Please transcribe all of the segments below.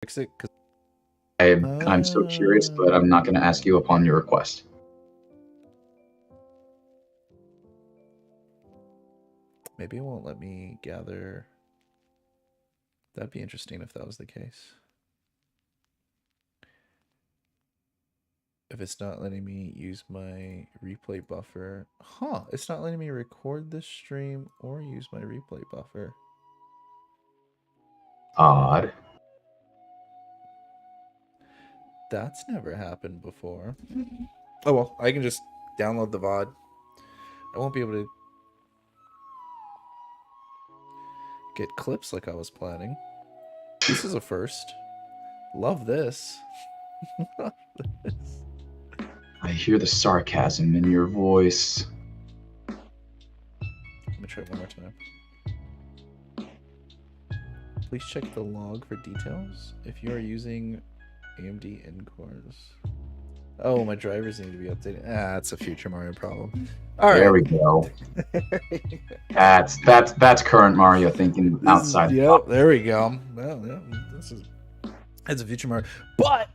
fix it? I'm so curious, but I'm not going to ask you upon your request. Maybe it won't let me gather. That'd be interesting if that was the case. If it's not letting me use my replay buffer. Huh, it's not letting me record this stream or use my replay buffer. Odd. That's never happened before. Oh well, I can just download the VOD. I won't be able to get clips like I was planning. This is a first. Love this. Love this. I hear the sarcasm in your voice. Let me try it one more time. Please check the log for details. If you are using AMD in-cores. Oh, my drivers need to be updated. That's a future Mario problem. All right. There we go. That's current Mario thinking outside. Yep, there we go. Well, yeah, that's a future Mario. But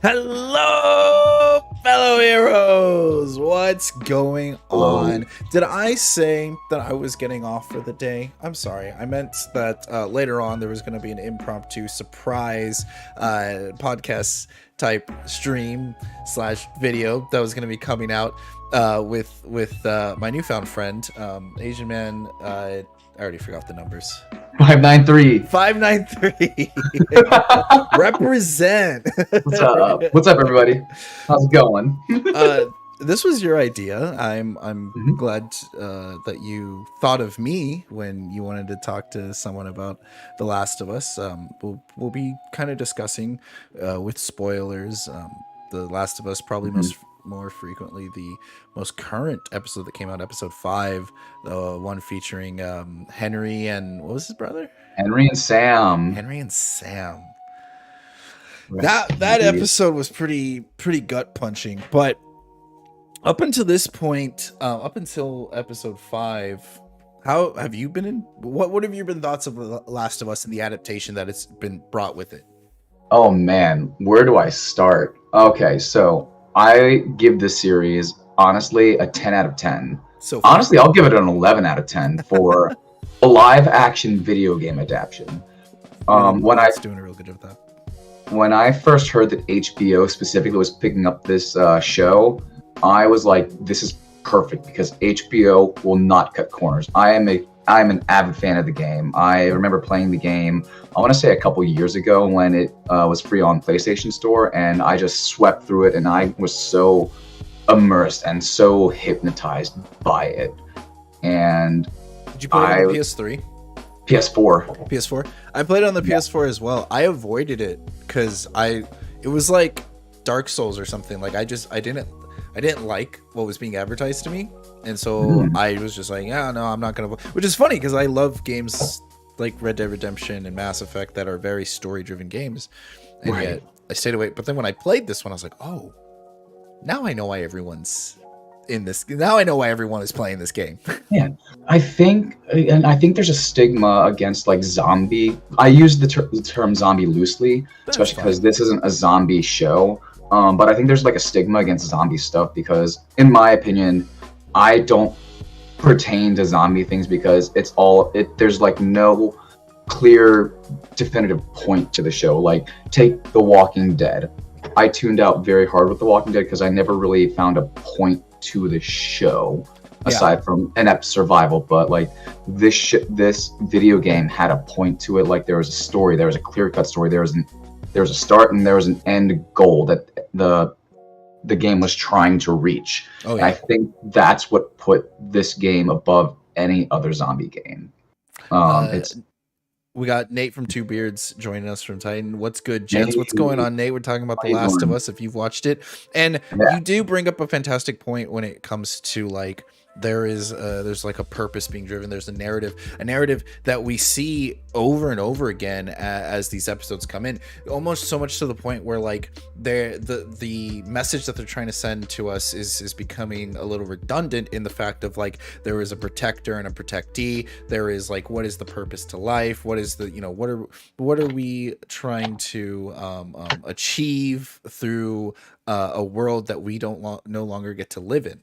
hello, fellow heroes. What's going on? Did I say that I was getting off for the day? I'm sorry. I meant that later on there was going to be an impromptu surprise podcast type stream / video that was going to be coming out with my newfound friend, Asian man. I already forgot the numbers. 593. 593. Represent. What's up? What's up, everybody? How's it going? This was your idea. I'm glad that you thought of me when you wanted to talk to someone about The Last of Us. We'll be kind of discussing with spoilers The Last of Us, probably more frequently the most current episode that came out, episode 5, the one featuring Henry and what was his brother? Henry and Sam. That episode was pretty gut punching, but up until this point, up until episode 5, how have you been in? What have your been thoughts of The Last of Us and the adaptation that it's been brought with it? Oh man, where do I start? Okay, so I give this series honestly a 10 out of 10. So honestly, I'll give it an 11 out of 10 for a live action video game adaptation. It's doing a real good job with that. When I first heard that HBO specifically was picking up this show, I was like, this is perfect because HBO will not cut corners. I'm an avid fan of the game. I remember playing the game, I want to say a couple years ago when it was free on PlayStation Store, and I just swept through it, and I was so immersed and so hypnotized by it. And did you play it on the PS3? PS4. I played it on the PS4 as well. I avoided it because it was like Dark Souls or something. Like I didn't like what was being advertised to me, and so I was just like, yeah, no, I'm not gonna. Which is funny because I love games like Red Dead Redemption and Mass Effect that are very story-driven games, and yet I stayed away. But then when I played this one, I was like, oh, now I know why everyone's in this. Now I know why everyone is playing this game. Yeah, I think there's a stigma against like zombie. I use the term zombie loosely, especially because this isn't a zombie show. But I think there's like a stigma against zombie stuff because, in my opinion, I don't pertain to zombie things because there's like no clear definitive point to the show. Like take The Walking Dead. I tuned out very hard with The Walking Dead because I never really found a point to the show aside from inept survival. But like this video game had a point to it. Like there was a story, there was a clear-cut story, there was a start and there was an end goal that the game was trying to reach. And I think that's what put this game above any other zombie game. We got Nate from Two Beards joining us from Titan. What's good, gents? What's going on, Nate? We're talking about The Last of Us, if you've watched it. And you do bring up a fantastic point when it comes to like there's like a purpose being driven. There's a narrative that we see over and over again as these episodes come in, almost so much to the point where like the message that they're trying to send to us is becoming a little redundant, in the fact of like there is a protector and a protectee. There is like, what is the purpose to life? What is the, what are we trying to achieve through a world that we don't no longer get to live in?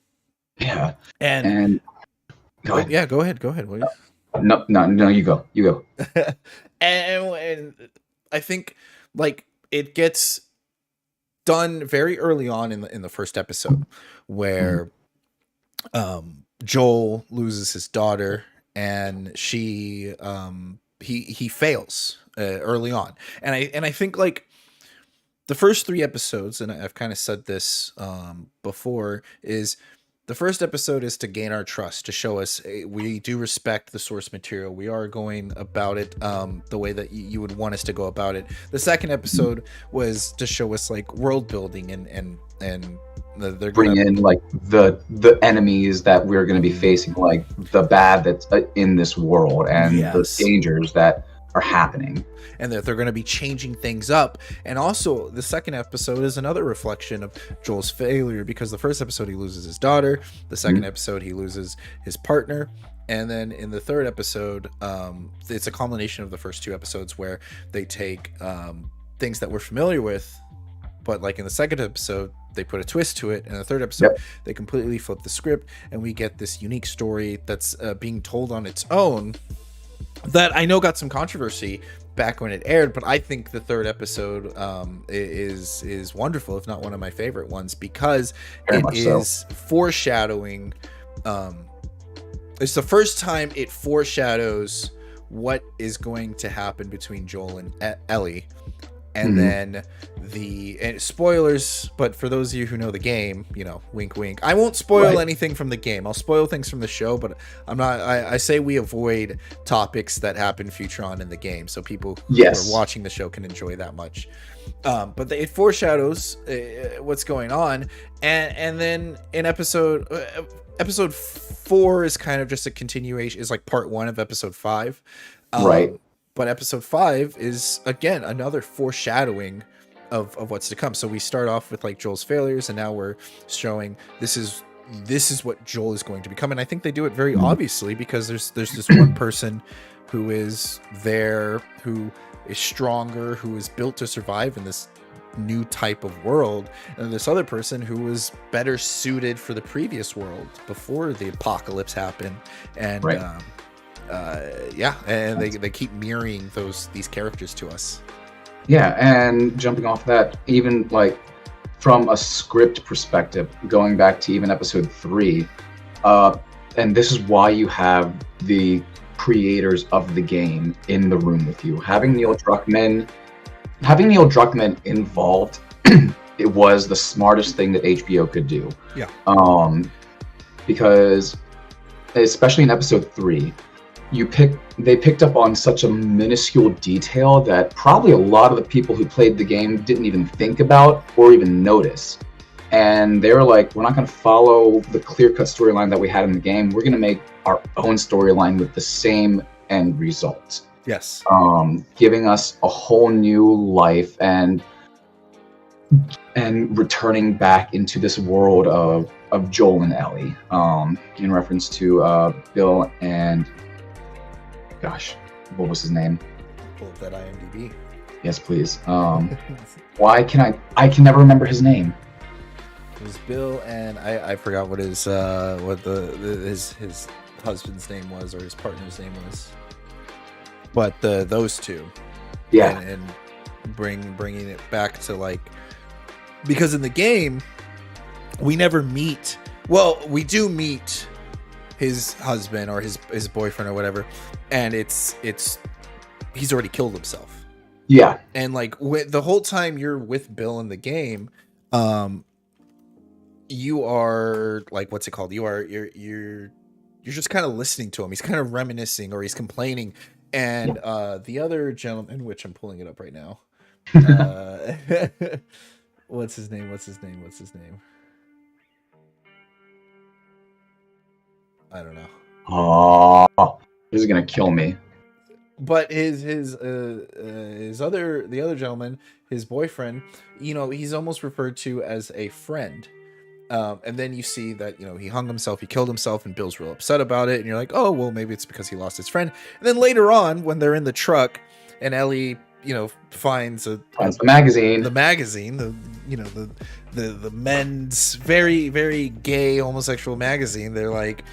Yeah. And go ahead. yeah, go ahead. No, you go. And I think like it gets done very early on in the first episode, where Joel loses his daughter, and he fails early on, and I think like the first 3 episodes, and I've kind of said this before, is the first episode is to gain our trust, to show us we do respect the source material. We are going about it the way that you would want us to go about it. The second episode was to show us like world building and they're bring in like the enemies that we're going to be facing, like the bad that's in this world, and the dangers that are happening, and that they're going to be changing things up. And also the second episode is another reflection of Joel's failure, because the first episode he loses his daughter, the second episode he loses his partner, and then in the third episode it's a culmination of the first 2 episodes, where they take things that we're familiar with, but like in the second episode they put a twist to it, and the third episode they completely flip the script, and we get this unique story that's being told on its own, that I know got some controversy back when it aired, but I think the third episode is wonderful, if not one of my favorite ones, because it is foreshadowing. It's the first time it foreshadows what is going to happen between Joel and Ellie. And then and spoilers, but for those of you who know the game, wink, wink. I won't spoil anything from the game. I'll spoil things from the show, but I'm not. I say we avoid topics that happen future on in the game, so people who are watching the show can enjoy that much. But it foreshadows what's going on, and then in episode 4 is kind of just a continuation. Is like part 1 of episode 5. But episode 5 is, again, another foreshadowing of what's to come. So we start off with like Joel's failures, and now we're showing this is what Joel is going to become. And I think they do it very obviously, because there's this one person who is there, who is stronger, who is built to survive in this new type of world, and this other person who was better suited for the previous world before the apocalypse happened. And and they keep mirroring these characters to us. And jumping off that, even like from a script perspective, going back to even episode 3, and this is why you have the creators of the game in the room with you. Having Neil Druckmann involved, it was the smartest thing that HBO could do. Because especially in episode 3, they picked up on such a minuscule detail that probably a lot of the people who played the game didn't even think about or even notice. And they were like, we're not going to follow the clear-cut storyline that we had in the game. We're going to make our own storyline with the same end result. Yes. Giving us a whole new life and returning back into this world of Joel and Ellie. In reference to Bill and... Gosh, what was his name? Pull up that IMDb. Yes, please. Why can I can never remember his name? It was Bill, and I forgot what his his husband's name was, or his partner's name was. But those two, and bringing it back to like, because in the game we never meet. Well, we do meet his husband or his boyfriend or whatever, and it's he's already killed himself. And like the whole time you're with Bill in the game, you are like, what's it called? You're just kind of listening to him. He's kind of reminiscing, or he's complaining. And the other gentleman, which I'm pulling it up right now, what's his name? I don't know. Oh, this is gonna kill me. But the other gentleman, his boyfriend, he's almost referred to as a friend. And then you see that, he hung himself, he killed himself, and Bill's real upset about it. And you're like, oh, well, maybe it's because he lost his friend. And then later on, when they're in the truck and Ellie, finds the magazine, the men's very, very gay homosexual magazine. They're like,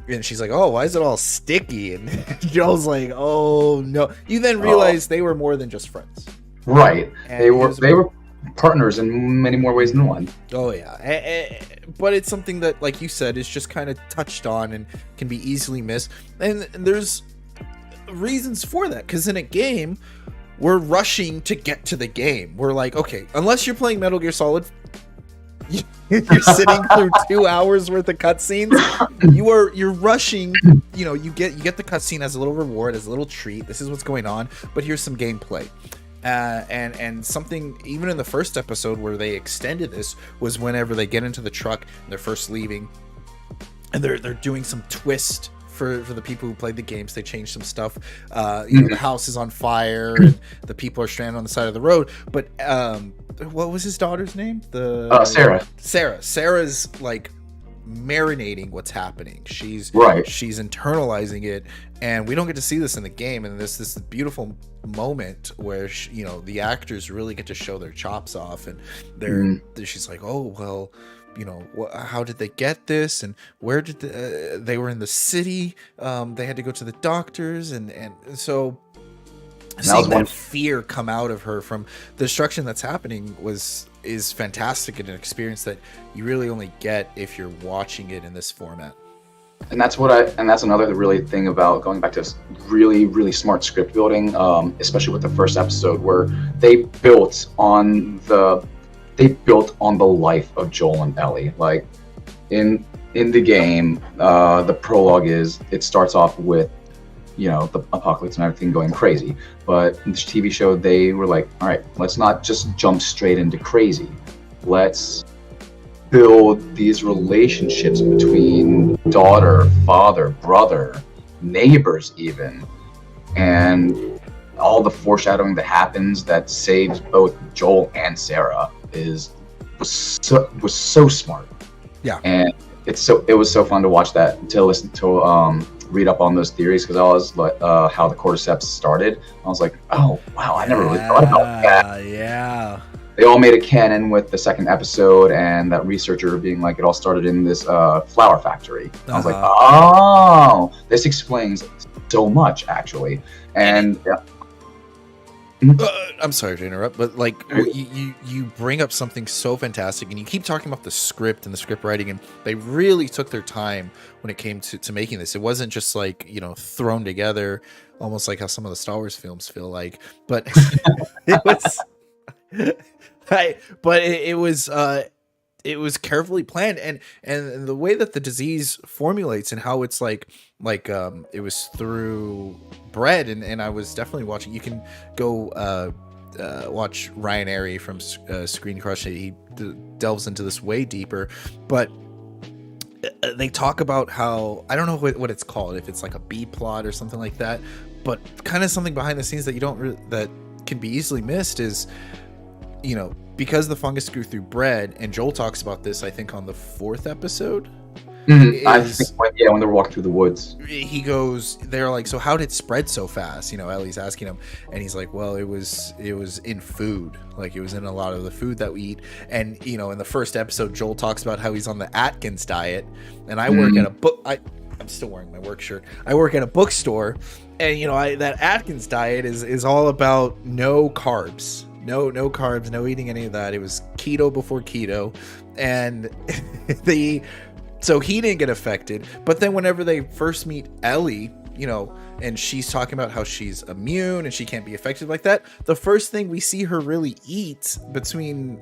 and she's like, oh, why is it all sticky? And Joel's like, oh, no. You then realize they were more than just friends. Right. And they were partners in many more ways than one. Oh yeah, but it's something that, like you said, is just kind of touched on and can be easily missed, and there's reasons for that, because in a game we're rushing to get to the game. We're like, okay, unless you're playing Metal Gear Solid, you're sitting through 2 hours worth of cutscenes. You're rushing. You get the cutscene as a little reward, as a little treat. This is what's going on, but here's some gameplay. And something, even in the first episode where they extended this, was whenever they get into the truck and they're first leaving, and they're doing some twist for the people who played the games. They changed some stuff. The house is on fire and the people are stranded on the side of the road. But what was his daughter's name? Sarah. Sarah's like marinating what's happening. She's internalizing it, and we don't get to see this in the game. And this beautiful moment where the actors really get to show their chops off, and she's like, oh well, how did they get this, and where did they were in the city, they had to go to the doctors, and so seeing that fear come out of her from the destruction that's happening is fantastic, and an experience that you really only get if you're watching it in this format. And that's another really thing about going back to this really, really smart script building, especially with the first episode, where they built on the life of Joel and Ellie. Like in the game, the prologue it starts off with the apocalypse and everything going crazy. But in this TV show, they were like, all right, let's not just jump straight into crazy. Let's build these relationships between daughter, father, brother, neighbors even, and all the foreshadowing that happens that saves both Joel and Sarah was so smart. Yeah. And it was so fun to watch that, to listen to read up on those theories, because I was like, how the cordyceps started. I was like, oh wow, I never really thought about that. Yeah. They all made a canon with the second episode, and that researcher being like, it all started in this flower factory. I was like, oh, this explains so much, actually. And I'm sorry to interrupt, but like you bring up something so fantastic, and you keep talking about the script and the script writing, and they really took their time when it came to making this. It wasn't just like thrown together, almost like how some of the Star Wars films feel like, but it was. But it was carefully planned, and the way that the disease formulates and how it's like it was through bread, and I was definitely watching. You can go watch Ryan Airy from Screen Crush. He delves into this way deeper, but they talk about how, I don't know what it's called, if it's like a B plot or something like that, but kind of something behind the scenes that that can be easily missed is, because the fungus grew through bread, and Joel talks about this, I think, on the 4th episode. I think when they're walking through the woods, they're like, so how did it spread so fast? Ellie's asking him, and he's like, well, it was in food, like it was in a lot of the food that we eat. And in the first episode, Joel talks about how he's on the Atkins diet, and I work at a book. I'm still wearing my work shirt. I work at a bookstore, and that Atkins diet is all about no carbs. No carbs, no eating any of that. It was keto before keto, and so he didn't get affected. But then whenever they first meet Ellie, and she's talking about how she's immune and she can't be affected like that, the first thing we see her really eat between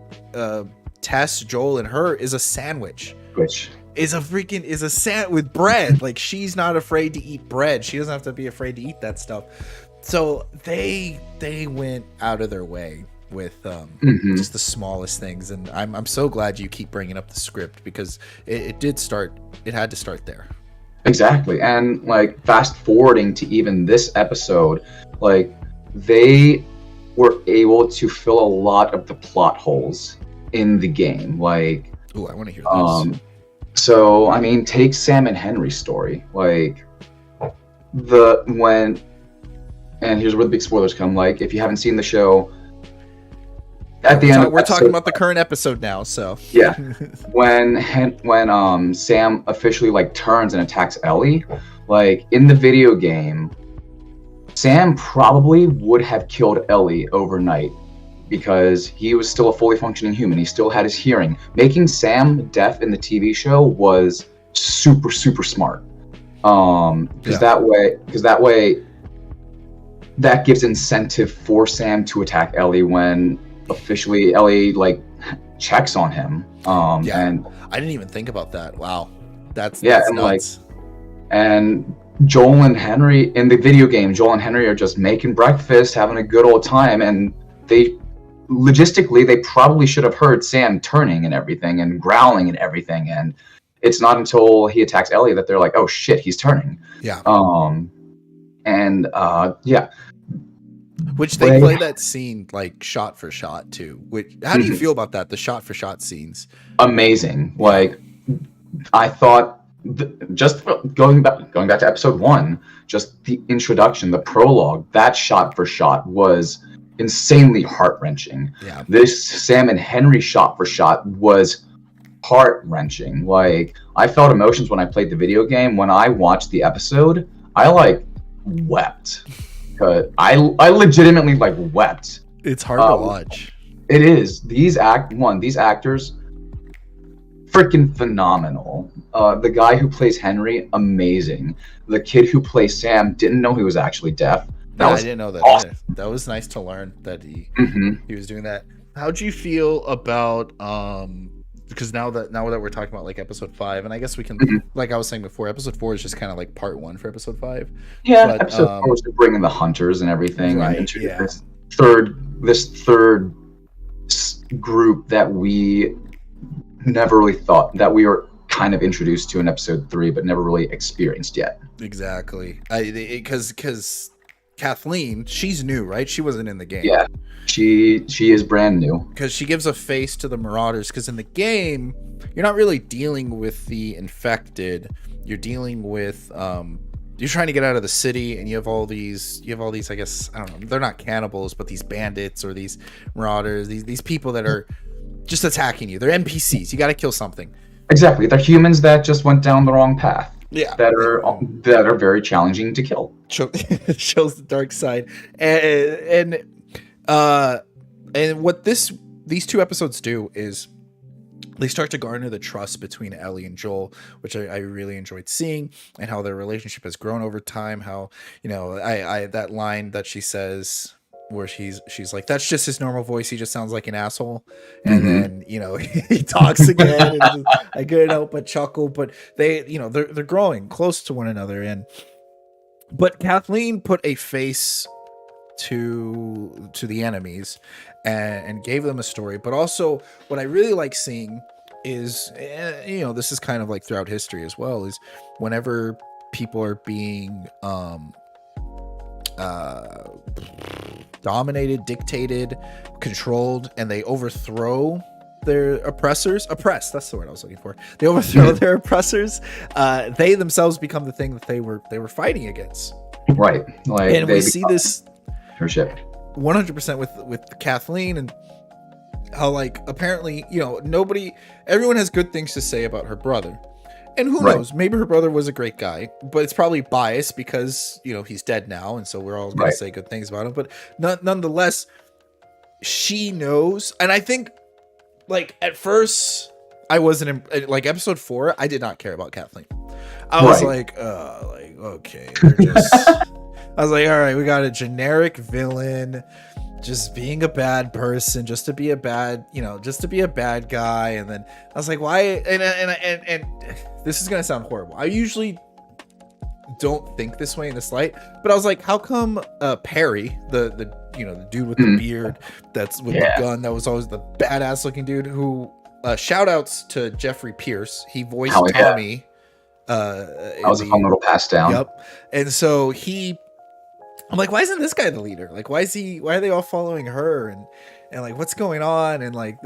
Tess, Joel, and her is a sandwich. Which is a sandwich with bread. Like, she's not afraid to eat bread. She doesn't have to be afraid to eat that stuff. So they went out of their way with just the smallest things, and I'm so glad you keep bringing up the script, because it had to start there. Exactly. And like fast forwarding to even this episode, like they were able to fill a lot of the plot holes in the game. Like, Ooh, I want to hear this. So I mean, take Sam and Henry's story. Like and here's where the big spoilers come. Like, if you haven't seen the show, at the end of we're talking about the current episode now, so yeah, when Sam officially like turns and attacks Ellie, like in the video game, Sam probably would have killed Ellie overnight because he was still a fully functioning human. He still had his hearing. Making Sam deaf in the TV show was super smart. Because that way that gives incentive for Sam to attack Ellie when officially Ellie like checks on him. And I didn't even think about that. Wow, that's and nuts. And Joel and Henry in the video game, Joel and Henry are just making breakfast, having a good old time, and they probably should have heard Sam turning and everything and growling and everything, and it's not until he attacks Ellie that they're like, oh shit, he's turning. Which they play that scene like shot for shot too. Which, how do you feel about that? The shot for shot scenes. Amazing. Like, I thought, just going back to episode 1, just the introduction, the prologue, that shot for shot was insanely heart wrenching. Yeah. This Sam and Henry shot for shot was heart wrenching. Like, I felt emotions when I played the video game. When I watched the episode, I like wept. I legitimately like wept. It's hard to watch. It is. These actors, freaking phenomenal. The guy who plays Henry, amazing. The kid who plays Sam, didn't know he was actually deaf. I didn't know that awesome. either. That was nice to learn that he was doing that. How'd you feel about because now that we're talking about like episode 5, and I guess we can like I was saying before, episode 4 is just kind of like part 1 for episode 5. Yeah, but, episode 4 was bringing the hunters and everything, right? And this third group that we never really thought that we were kind of introduced to in episode 3, but never really experienced yet. Exactly, because Kathleen, she's new, right? She wasn't in the game. Yeah, she is brand new. Because she gives a face to the Marauders. Because in the game, you're not really dealing with the infected. You're dealing with you're trying to get out of the city, and you have all these. I guess, I don't know. They're not cannibals, but these bandits or these Marauders. These people that are just attacking you. They're NPCs. You got to kill something. Exactly. They're humans that just went down the wrong path. Yeah, that are very challenging to kill. Shows the dark side, and what these 2 episodes do is they start to garner the trust between Ellie and Joel, which I really enjoyed seeing, and how their relationship has grown over time. How, you know, I that line that she says where she's like, that's just his normal voice, he just sounds like an asshole, and then, you know, he talks again, and I couldn't help but chuckle. But they, you know, they're growing close to one another, but Kathleen put a face to the enemies and gave them a story. But also what I really like seeing is, you know, this is kind of like throughout history as well, is whenever people are being dominated, dictated, controlled, and they overthrow their oppressors. That's the word I was looking for. They overthrow their oppressors. They themselves become the thing that they were fighting against. Right. Like, and we see this 100% with Kathleen, and how, like, apparently, you know, everyone has good things to say about her brother. And who knows? Maybe her brother was a great guy, but it's probably biased because, you know, he's dead now, and so we're all going to say good things about him. But nonetheless, she knows. And I think, like, at first, I wasn't like episode 4. I did not care about Kathleen. I was like, okay, I was like, all right, we got a generic villain, just being a bad person, just to be a bad guy. And then I was like, why? And this is gonna sound horrible. I usually don't think this way in this light, but I was like, how come Perry, the dude with the beard, that's with the gun, that was always the badass looking dude, who shout outs to Jeffrey Pierce, he voiced Tommy That was a fun little pass down. Yep. And so I'm like, why isn't this guy the leader? Like, why are they all following her? And like, what's going on? And like,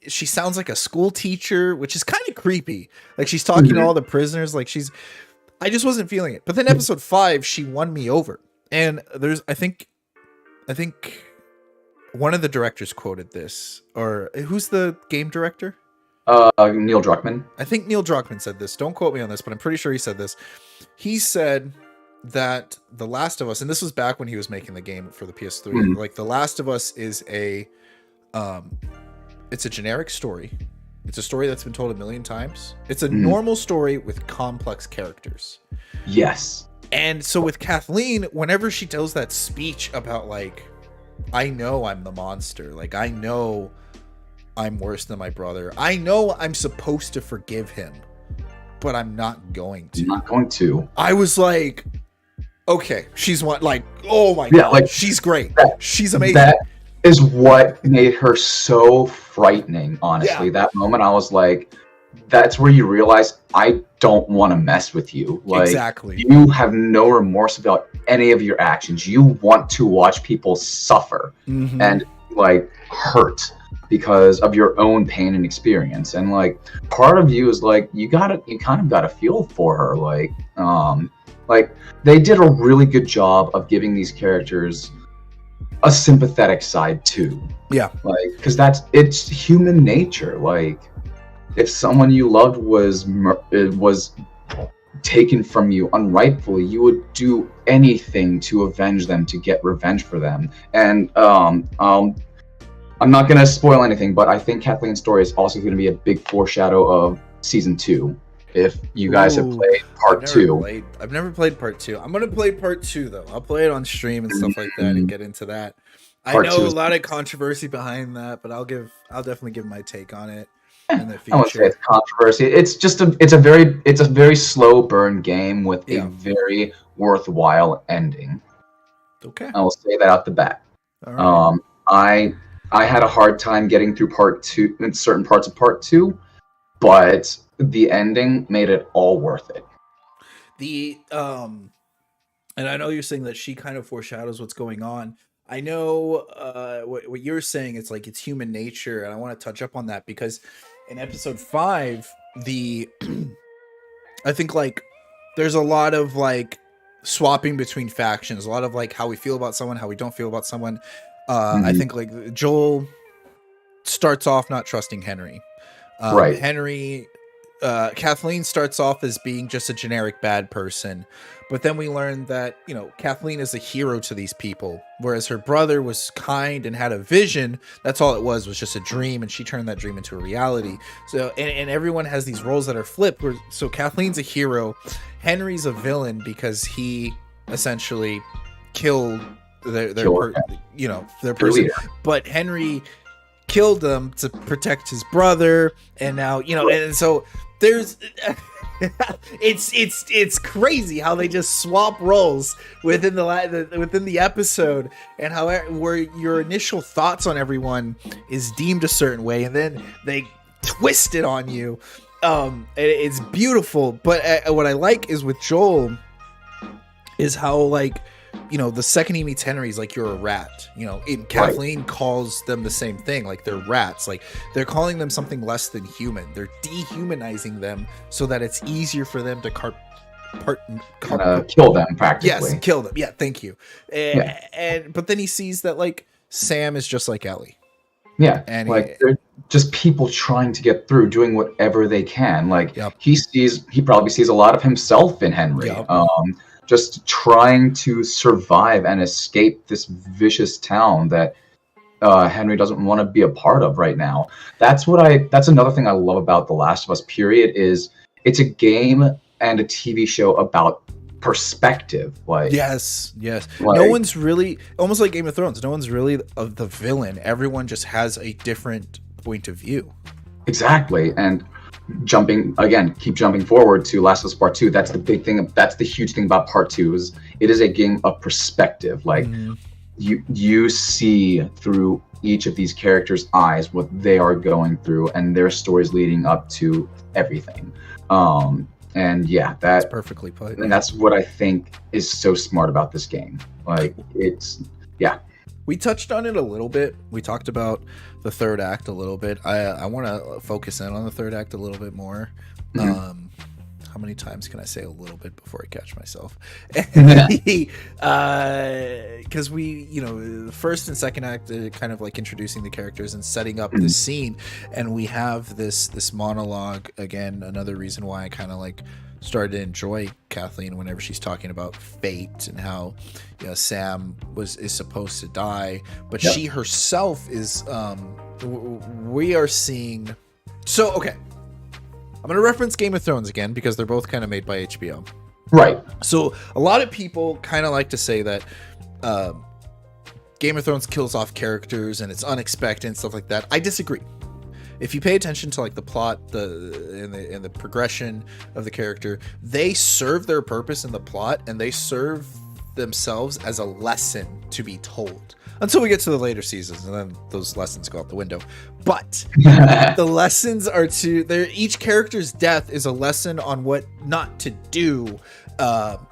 she sounds like a school teacher, which is kind of creepy. Like, she's talking to all the prisoners. Like, I just wasn't feeling it. But then episode 5, she won me over. And I think one of the directors quoted this, or who's the game director? Neil Druckmann. I think Neil Druckmann said this. Don't quote me on this, but I'm pretty sure he said this. He said that The Last of Us, and this was back when he was making the game for the PS3, like The Last of Us is it's a generic story. It's a story that's been told a million times. It's a normal story with complex characters. Yes. And so with Kathleen, whenever she tells that speech about like, I know I'm the monster, like I know I'm worse than my brother, I know I'm supposed to forgive him, but I'm not going to. I'm not going to. I was like, okay, she's one, like, oh my god, like, she's great. She's amazing. That is what made her so frightening, honestly. Yeah. That moment, I was like, that's where you realize I don't want to mess with you. Like, exactly. You have no remorse about any of your actions. You want to watch people suffer and like hurt because of your own pain and experience. And like, part of you is like, you kind of gotta feel for her. Like they did a really good job of giving these characters a sympathetic side too. Yeah. Like, because it's human nature. Like, if someone you loved was taken from you unrightfully, you would do anything to avenge them, to get revenge for them. And I'm not gonna spoil anything, but I think Kathleen's story is also going to be a big foreshadow of season 2. If you guys have played part 2. I've never played part 2. I'm gonna play part 2 though. I'll play it on stream and stuff like that and get into that. I know a lot of controversy behind that, but I'll definitely give my take on it in the future. I won't say it's controversy. It's a very slow burn game with a very worthwhile ending. Okay. I will say that out the bat. All right. I had a hard time getting through part 2 in certain parts of part 2, but the ending made it all worth it. And I know you're saying that she kind of foreshadows what's going on. I know what you're saying. It's like it's human nature, and I want to touch up on that because in episode 5, I think like there's a lot of like swapping between factions, a lot of like how we feel about someone, how we don't feel about someone. I think like Joel starts off not trusting Henry. Right. Kathleen starts off as being just a generic bad person, but then we learn that, you know, Kathleen is a hero to these people, whereas her brother was kind and had a vision. That's all it was just a dream, and she turned that dream into a reality. So, and everyone has these roles that are flipped. So Kathleen's a hero, Henry's a villain because he essentially killed their person, but Henry killed them to protect his brother, and now, you know, and so there's it's crazy how they just swap roles within the episode, and how where your initial thoughts on everyone is deemed a certain way, and then they twist it on you. It's beautiful, but what I like is with Joel is how, like, you know, the second he meets Henry, he's like, you're a rat. You know, Kathleen calls them the same thing, like they're rats. Like, they're calling them something less than human. They're dehumanizing them so that it's easier for them to kill them, practically. Yes, kill them. Yeah, thank you. But then he sees that, like, Sam is just like Ellie. Yeah, and like they're just people trying to get through, doing whatever they can. Like, he probably sees a lot of himself in Henry. Just trying to survive and escape this vicious town that Henry doesn't want to be a part of right now. That's another thing I love about The Last of Us, period, is it's a game and a TV show about perspective. Like, yes. Like, no one's really, almost like Game of Thrones, no one's really the villain. Everyone just has a different point of view. Exactly. And keep jumping forward to Last of Us Part 2. That's the big thing. That's the huge thing about Part 2 is it is a game of perspective. Like, you see through each of these characters' eyes what they are going through and their stories leading up to everything. And yeah, That's perfectly put. and that's what I think is so smart about this game. Like We touched on it a little bit. We talked about the third act a little bit. I want to focus in on the third act a little bit more. How many times can I say a little bit before I catch myself? Because we, the first and second act kind of like introducing the characters and setting up the scene, and we have this monologue again. Another reason why I kind of like started to enjoy Kathleen whenever she's talking about fate and how Sam is supposed to die, but she herself is. We are seeing. So okay. I'm going to reference Game of Thrones again because they're both kind of made by HBO. Right. So a lot of people kind of like to say that Game of Thrones kills off characters and it's unexpected and stuff like that. I disagree. If you pay attention to like the plot, and the progression of the character, they serve their purpose in the plot and they serve themselves as a lesson to be told. Until we get to the later seasons, and then those lessons go out the window. But the lessons are each character's death is a lesson on what not to do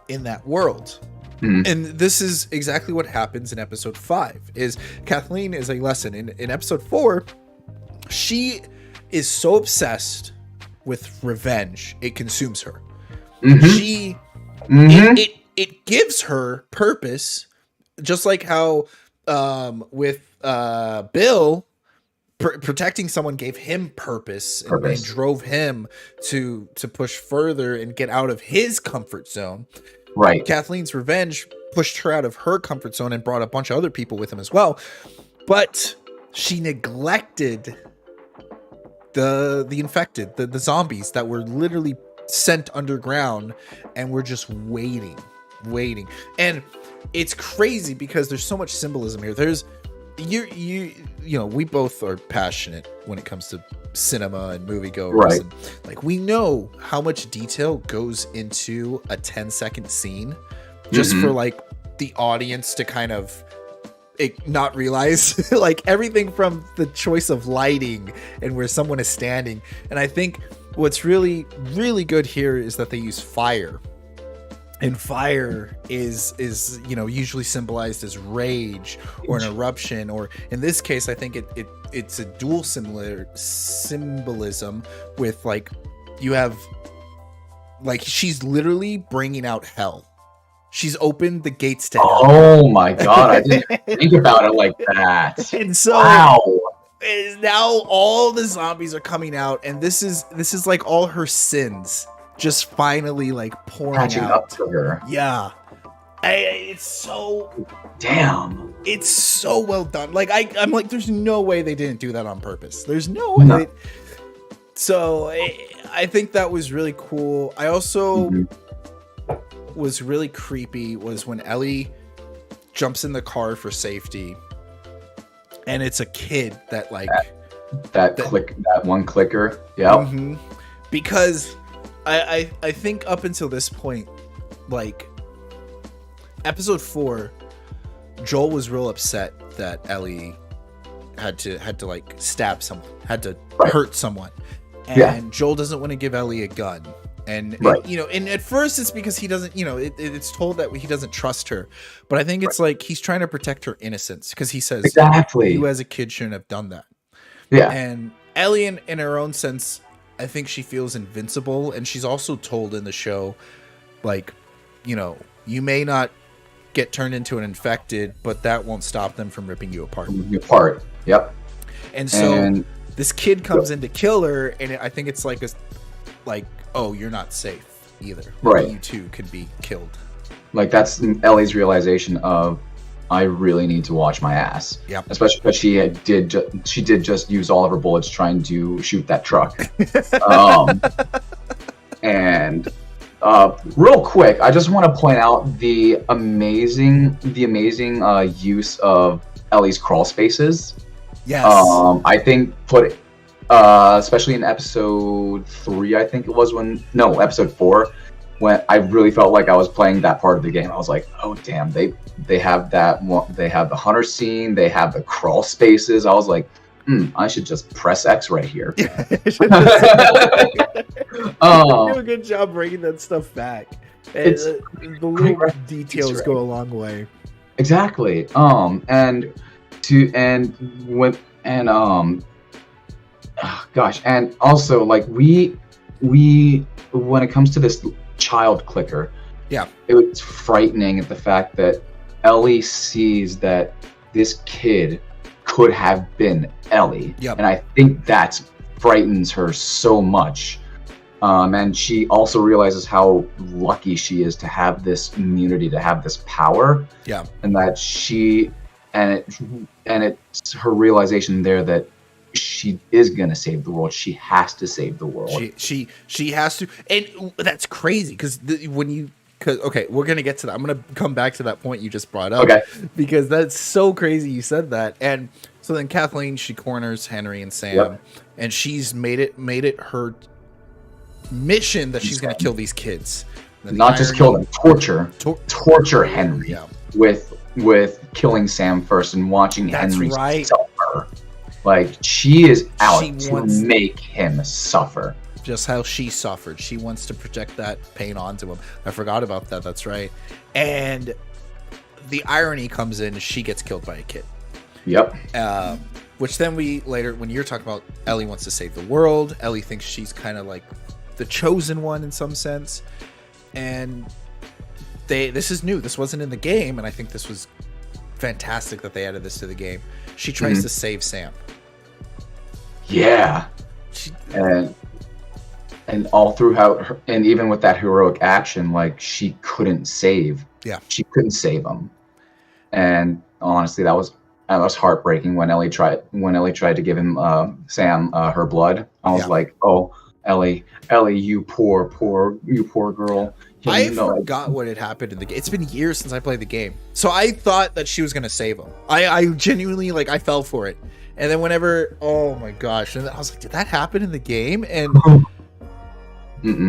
in that world. And this is exactly what happens in episode 5. Is Kathleen is a lesson. In episode 4, she is so obsessed with revenge, it consumes her. It gives her purpose, just like how with Bill, protecting someone gave him purpose. And drove him to push further and get out of his comfort zone. Right. Kathleen's revenge pushed her out of her comfort zone and brought a bunch of other people with him as well. But she neglected the infected, the zombies that were literally sent underground and were just waiting. And it's crazy because there's so much symbolism here. There's we both are passionate when it comes to cinema and moviegoers. Right. And, like, we know how much detail goes into a 10-second scene just for like the audience to kind of not realize like everything from the choice of lighting and where someone is standing. And I think what's really, really good here is that they use fire. And fire is usually symbolized as rage or an eruption, or in this case, I think it's a dual symbolism with like you have like she's literally bringing out hell. She's opened the gates to hell. Oh my god, I didn't think about it like that. And so now all the zombies are coming out, and this is like all her sins just finally like pouring catching out. Up to her. Yeah. It's so damn. It's so well done. Like I'm like, there's no way they didn't do that on purpose. There's no way. So I think that was really cool. I also was really creepy was when Ellie jumps in the car for safety, and it's a kid that like that one clicker. Yeah. Because I think up until this point, like episode 4, Joel was real upset that Ellie had to like stab someone, had to hurt someone, and Joel doesn't want to give Ellie a gun. And and at first it's because he doesn't, it's told that he doesn't trust her, but I think it's like he's trying to protect her innocence, because he says you as a kid shouldn't have done that. And Ellie in her own sense, I think she feels invincible, and she's also told in the show, like, you may not get turned into an infected, but that won't stop them from ripping you apart. Yep. And so this kid comes in to kill her, and I think it's like oh, you're not safe either. Right. You too could be killed. Like, that's Ellie's realization of, I really need to watch my ass. Yep. Especially because she did just use all of her bullets trying to shoot that truck. And real quick, I just want to point out the amazing use of Ellie's crawl spaces. Yes. I think especially in episode 3, I think it was episode 4, when I really felt like I was playing that part of the game. I was like, oh damn, they have that one, they have the hunter scene, they have the crawl spaces. I was like, I should just press X right here. do Um, a good job bringing that stuff back. And It's the little details go a long way. exactly. Gosh, and also like we when it comes to this child clicker, Yeah. it's frightening at the fact that Ellie sees that this kid could have been Ellie. Yep. And I think that frightens her so much. And she also realizes how lucky she is to have this immunity, to have this power. Yeah. And that it's her realization there that she is gonna save the world. She has to save the world. She has to, and that's crazy because okay, we're gonna get to that. I'm gonna come back to that point you just brought up. Okay. Because that's so crazy you said that. And so then Kathleen, she corners Henry and Sam, Yep. and she's made it her mission that she's gonna kill these kids. Not just kill them, torture Henry. Yeah. with killing Sam first and watching That's Henry right. suffer. Like she is out She to wants- make him suffer. Just how she suffered. She wants to project that pain onto him. I forgot about that. That's right. And the irony comes in, she gets killed by a kid. Yep. Which then we later, when you're talking about Ellie wants to save the world, Ellie thinks she's kind of like the chosen one in some sense. And this is new. This wasn't in the game, and I think this was fantastic that they added this to the game. She tries to save Sam. Yeah. And all throughout her, and even with that heroic action, like she couldn't save. Yeah. She couldn't save him. And honestly, that was heartbreaking when Ellie tried to give him Sam her blood. I was like, oh, Ellie, you poor girl. I forgot what had happened in the game. It's been years since I played the game, so I thought that she was gonna save him. I genuinely I fell for it, and then oh my gosh, and I was like, did that happen in the game? And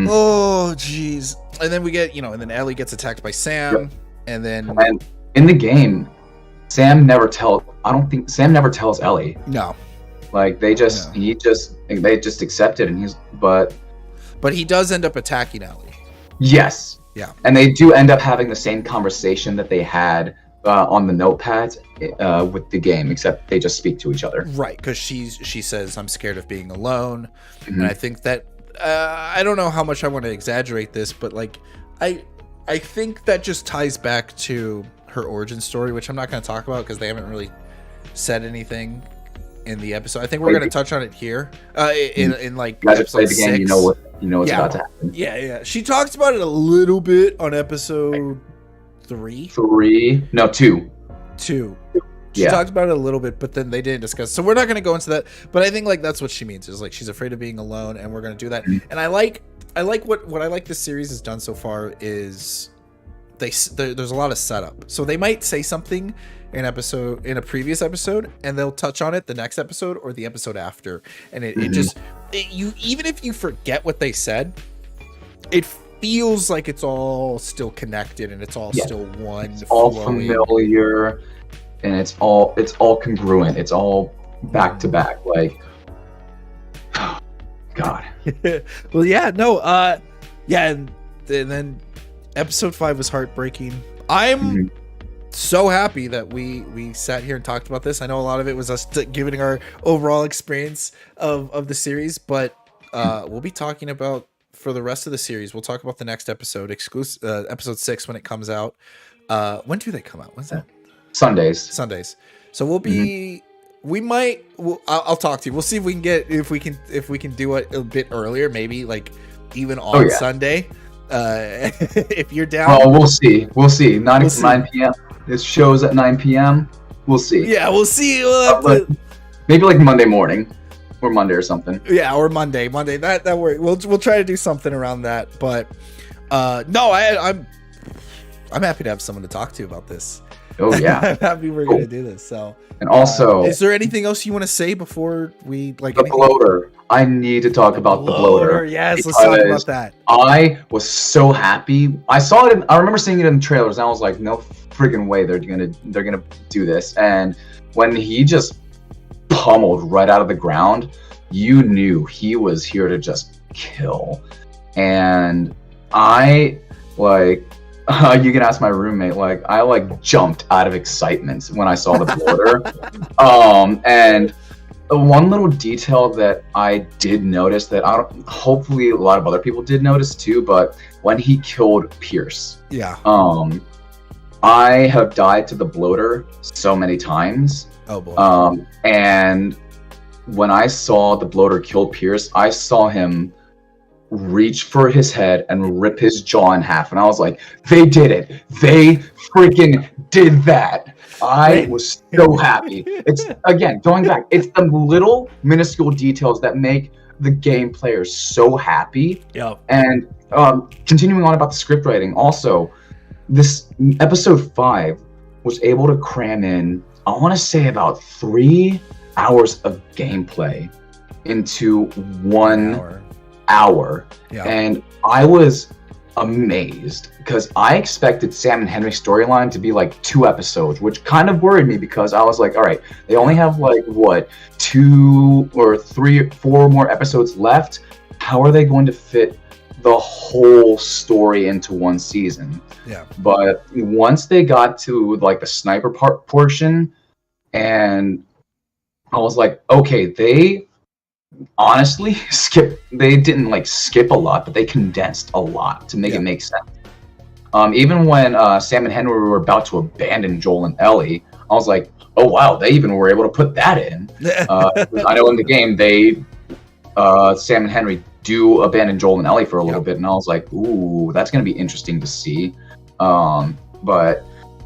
oh jeez, and then we get and then Ellie gets attacked by Sam, and then in the game, Sam never tells Ellie. No, like they just accept it, and but he does end up attacking Ellie. Yes. Yeah. And they do end up having the same conversation that they had on the notepads with the game, except they just speak to each other. Right, because she says, "I'm scared of being alone," and I think that I don't know how much I want to exaggerate this, but I think that just ties back to her origin story, which I'm not going to talk about because they haven't really said anything in the episode. I think we're going to touch on it here in episode 6. Game, you know what's about to happen. Yeah. She talks about it a little bit on episode 3. 2. She talked about it a little bit, but then they didn't discuss. So we're not going to go into that. But I think that's what she means is she's afraid of being alone, and we're going to do that. And I like what I like this series has done so far is there's a lot of setup. So they might say something in a previous episode, and they'll touch on it the next episode or the episode after, and you even if you forget what they said, it feels like it's all still connected and it's all still one. It's all familiar, and it's all congruent. It's all back to back. Like, God. Well, yeah, no, and then episode 5 was heartbreaking. I'm so happy that we sat here and talked about this. I know a lot of it was us giving our overall experience of the series, but we'll be talking about for the rest of the series. We'll talk about the next episode, episode 6 when it comes out. When do they come out? When's that? Sundays. So we'll be. I'll talk to you. We'll see if we can do it a bit earlier, maybe even on Sunday. If you're down. Oh, we'll see. 9 p.m. This show's at 9 p.m. We'll see. Yeah, we'll see. Maybe Monday morning, or Monday or something. Yeah, or Monday. That works. We'll try to do something around that. But no, I'm happy to have someone to talk to about this. Oh yeah, I'm happy we're gonna do this. So, and also, is there anything else you want to say before we the bloater? I need to talk about the bloater. Yes, let's talk about that. I was so happy. I saw it. I remember seeing it in the trailers, and I was like, no friggin' way they're gonna do this. And when he just pummeled right out of the ground, you knew he was here to just kill. And I like you can ask my roommate, like I like jumped out of excitement when I saw the bloater. And one little detail that I did notice that hopefully a lot of other people did notice too, but when he killed Pierce, Yeah. I have died to the bloater so many times. Oh boy. And when I saw the bloater kill Pierce, I saw him reach for his head and rip his jaw in half, and I was like, they did it. They freaking did that. I was so happy. It's, again, going back, it's the little minuscule details that make the game players so happy. Yeah. And continuing on about the script writing, also, this episode 5 was able to cram in, I want to say, about 3 hours of gameplay into 1 hour. Yeah. And I was amazed because I expected Sam and Henry's storyline to be like 2 episodes, which kind of worried me because I was like, all right, they only have like what, 2 or 3 or 4 more episodes left. How are they going to fit the whole story into 1 season? Yeah. But once they got to like the sniper portion, and I was like, okay, they honestly they didn't like skip a lot, but they condensed a lot to make it make sense. Even when Sam and Henry were about to abandon Joel and Ellie, I was like, oh wow, they even were able to put that in. I know in the game they Sam and Henry do abandon Joel and Ellie for a little bit, and I was like, ooh, that's gonna be interesting to see. But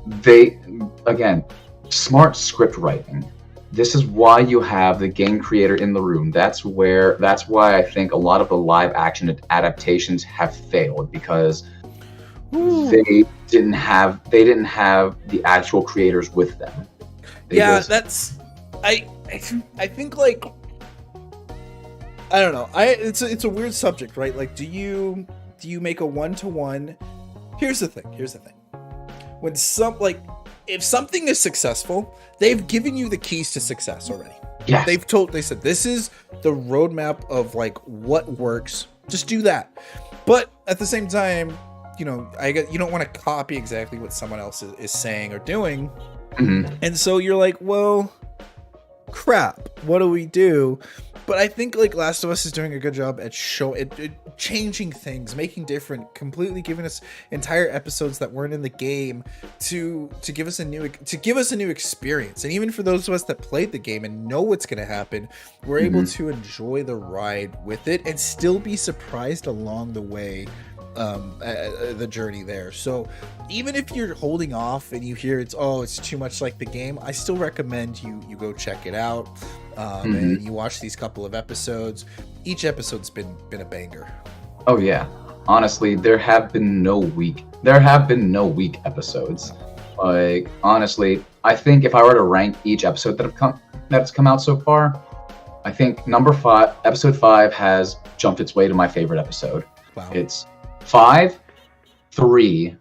they, again, smart script writing. This is why you have the game creator in the room. That's why I think a lot of the live action adaptations have failed, because they didn't have the actual creators with them. I think, like, I don't know. It's a weird subject, right? Like, do you make a 1-to-1? Here's the thing. When if something is successful, they've given you the keys to success already. Yeah. They said this is the roadmap of like what works. Just do that. But at the same time, you don't want to copy exactly what someone else is saying or doing. Mm-hmm. And so you're like, well, crap, what do we do? But I think like Last of Us is doing a good job at changing things, making different, completely giving us entire episodes that weren't in the game to give us a new experience. And even for those of us that played the game and know what's going to happen, we're able to enjoy the ride with it and still be surprised along the way, the journey there. So even if you're holding off and you hear it's too much like the game, I still recommend you go check it out. And you watch these couple of episodes. Each episode's been a banger. Oh yeah, honestly, there have been no weak episodes. Like, honestly, I think if I were to rank each episode that's come out so far, I think episode 5 has jumped its way to my favorite episode. Wow. It's 5, 3,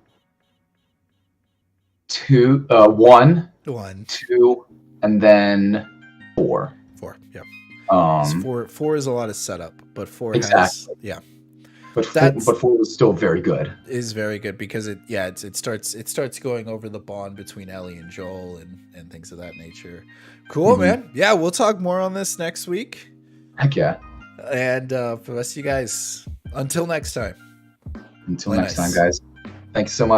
2, 1, 2, and then 4. 4, yeah. 4 is a lot of setup, but 4 exactly. But 4 was still very good. Is very good because it starts going over the bond between Ellie and Joel and things of that nature. Cool, man. Yeah, we'll talk more on this next week. Heck yeah. And for the rest of you guys, until next time. Until next time, guys. Thanks so much.